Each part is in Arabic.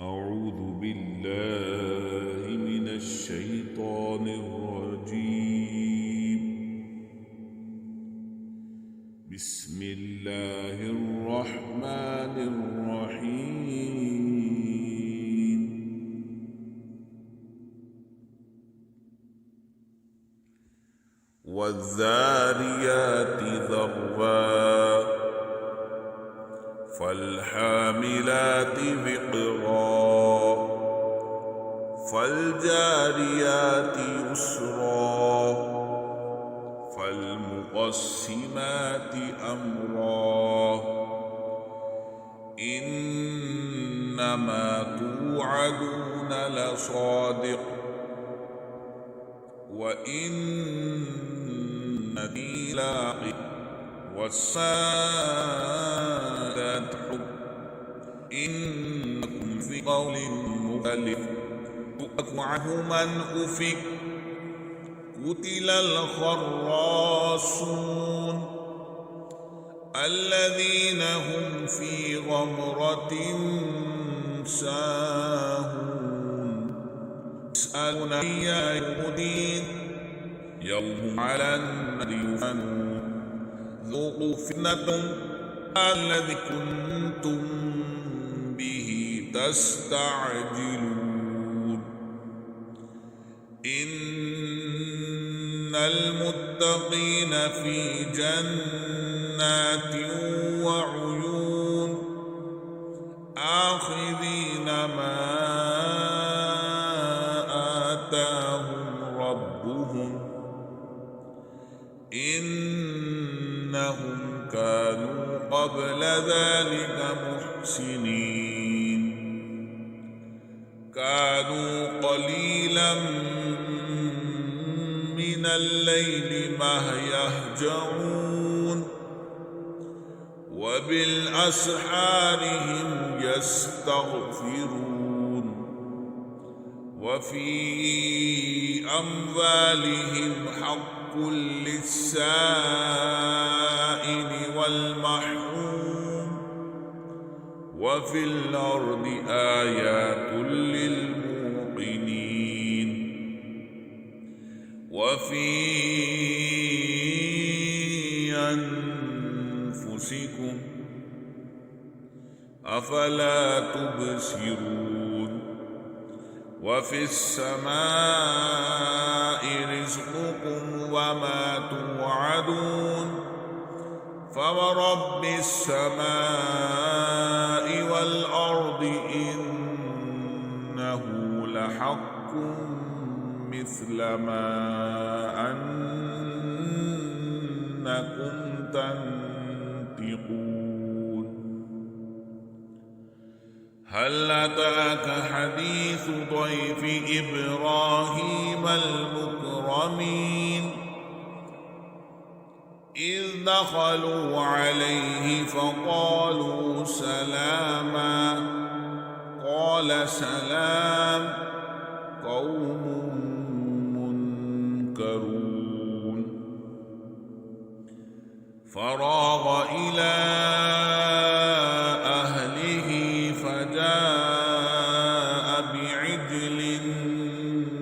أعوذ بالله من الشيطان الرجيم. بسم الله الرحمن الرحيم. والذاريات ذروا فالحاملات وقرا فالجاريات يسرا فالمقسمات أمرا إنما توعدون لصادق وإن الدين لواقع والسادات حب إنكم في قول مختلف يؤفك عنه من أفك قتل الخراصون الذين هم في غمرة ساهون يسألون أيان الدين يوم على النار يفتنون ذوقوا فتنتكم الذي كنتم به تستعجلون إن المتقين في جنات وعيون آخذين ما آتاهم ربهم إنهم كانوا قبل ذلك محسنين كانوا قليلا من الليل ما يهجعون وبالأسحار هم يستغفرون وفي أموالهم حق للسائل والمحروم وفي الأرض آيات للموقنين وفي أنفسكم أفلا تبصرون وفي السماء رزقكم وما توعدون فورب السماء والأرض إنه لحق مثل ما أنكم تنطقون هل أتاك حديث ضيف إبراهيم المكرمين إذ دخلوا عليه فقالوا سلاما قال سلام قوم منكرون فراغ إلى أهله فجاء بعجل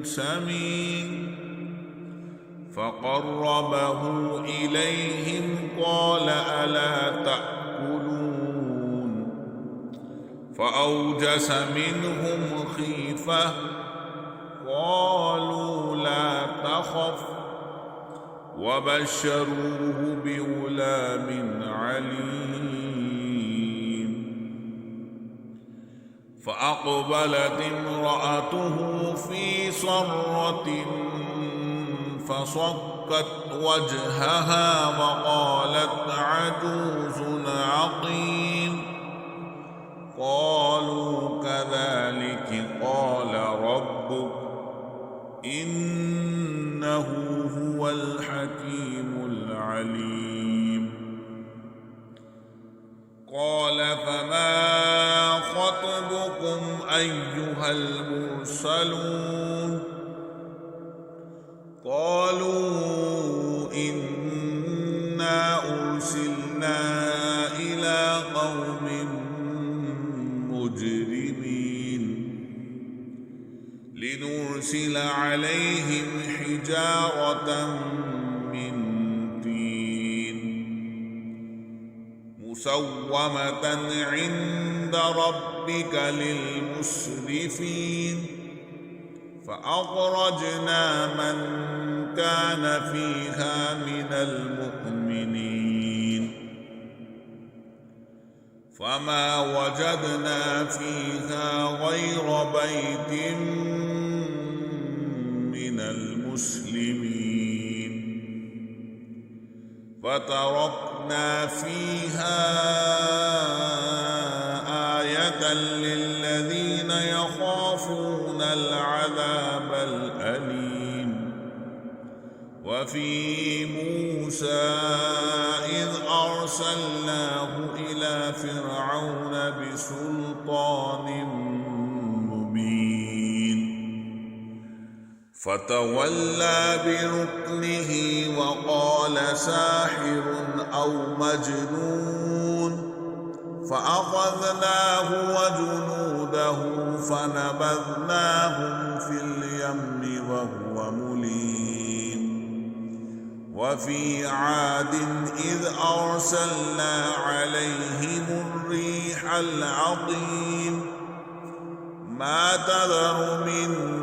سمين فقربه إليهم قال ألا تأكلون فأوجس منهم خيفة قالوا لا تخف وبشروه بغلام عليم فأقبلت امرأته في صرة فصكت وجهها وقالت عجوز عقيم قالوا كذلك قال ربك إنه هو الحكيم العليم قال فما خطبكم أيها المرسلون قالوا إنا أرسلنا إلى قوم مجرمين ليرسل عليهم حجارة من طين مسومة عند ربك للمسرفين فأخرجنا من كان فيها من المؤمنين فما وجدنا فيها غير بيت من المسلمين فتركنا فيها آية للذين يخافون العذاب الأليم وفي موسى إذ أرسلناه إلى فرعون بسلطان مبين فتولى بركنه وقال ساحر أو مجنون فأخذناه وجنوده فنبذناهم في اليم وهو مليم وفي عاد إذ أرسلنا عليهم الريح العقيم ما تذر من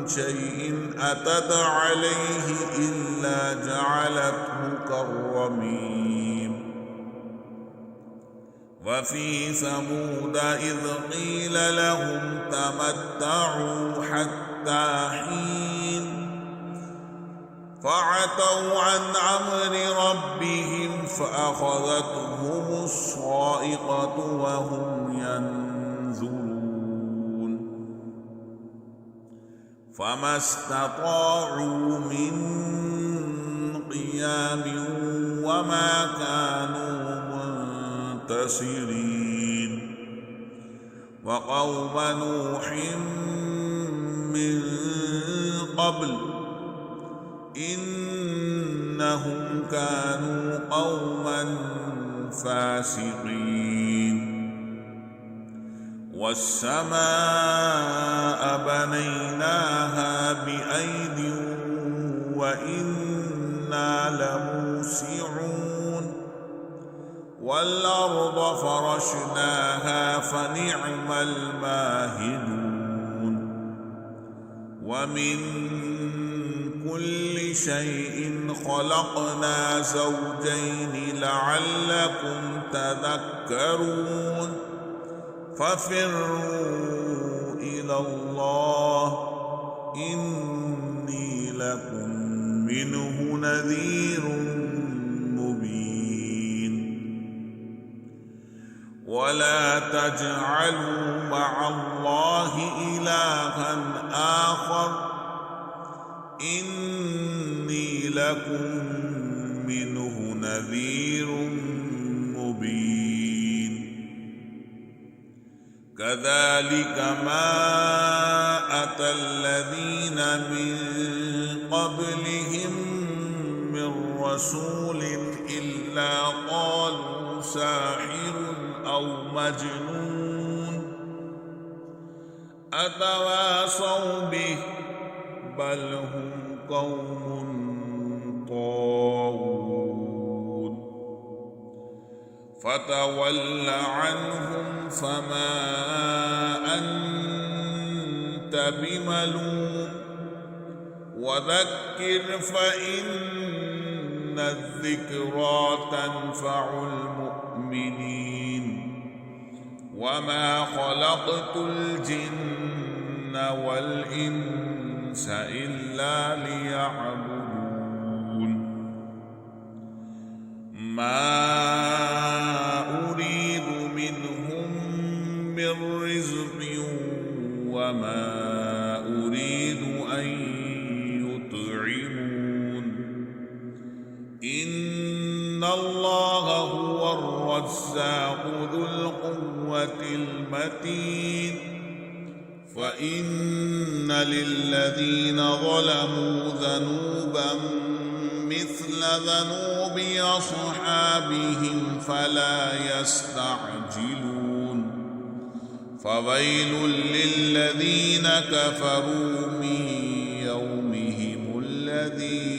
شيء أتت عليه إلا جعلته كالرميم وفي ثمود إذ قيل لهم تمتعوا حتى حين فعتوا عن أمر ربهم فأخذتهم الصاعقة وهم ينظرون فما استطاعوا من قيام وما كانوا منتصرين وقوم نوح من قبل إنهم كانوا قوما فاسقين والسماء بنيناها بأيد وإنا لموسعون والأرض فرشناها فنعم الماهدون ومن كل شيء خلقنا زوجين لعلكم تذكرون ففروا إلى الله إني لكم منه نذير مبين ولا تجعلوا مع الله إلها آخر إني لكم منه نذير مبين كذلك ما أتى الذين من قبلهم من رسول إلا قالوا ساحر أو مجنون أتواصوا به بل هم قوم طاغون فتول عنهم فما أنت بملوم وذكر فإن الذكرى تنفع المؤمنين وما خلقت الجن والإنس إلا ليعبدون ما أريد منهم من رزق وما أريد أن يطعمون إن الله هو الرزاق ذو القوة المتين وإن للذين ظلموا ذنوبا مثل ذنوب أصحابهم فلا يستعجلون فويل للذين كفروا من الذي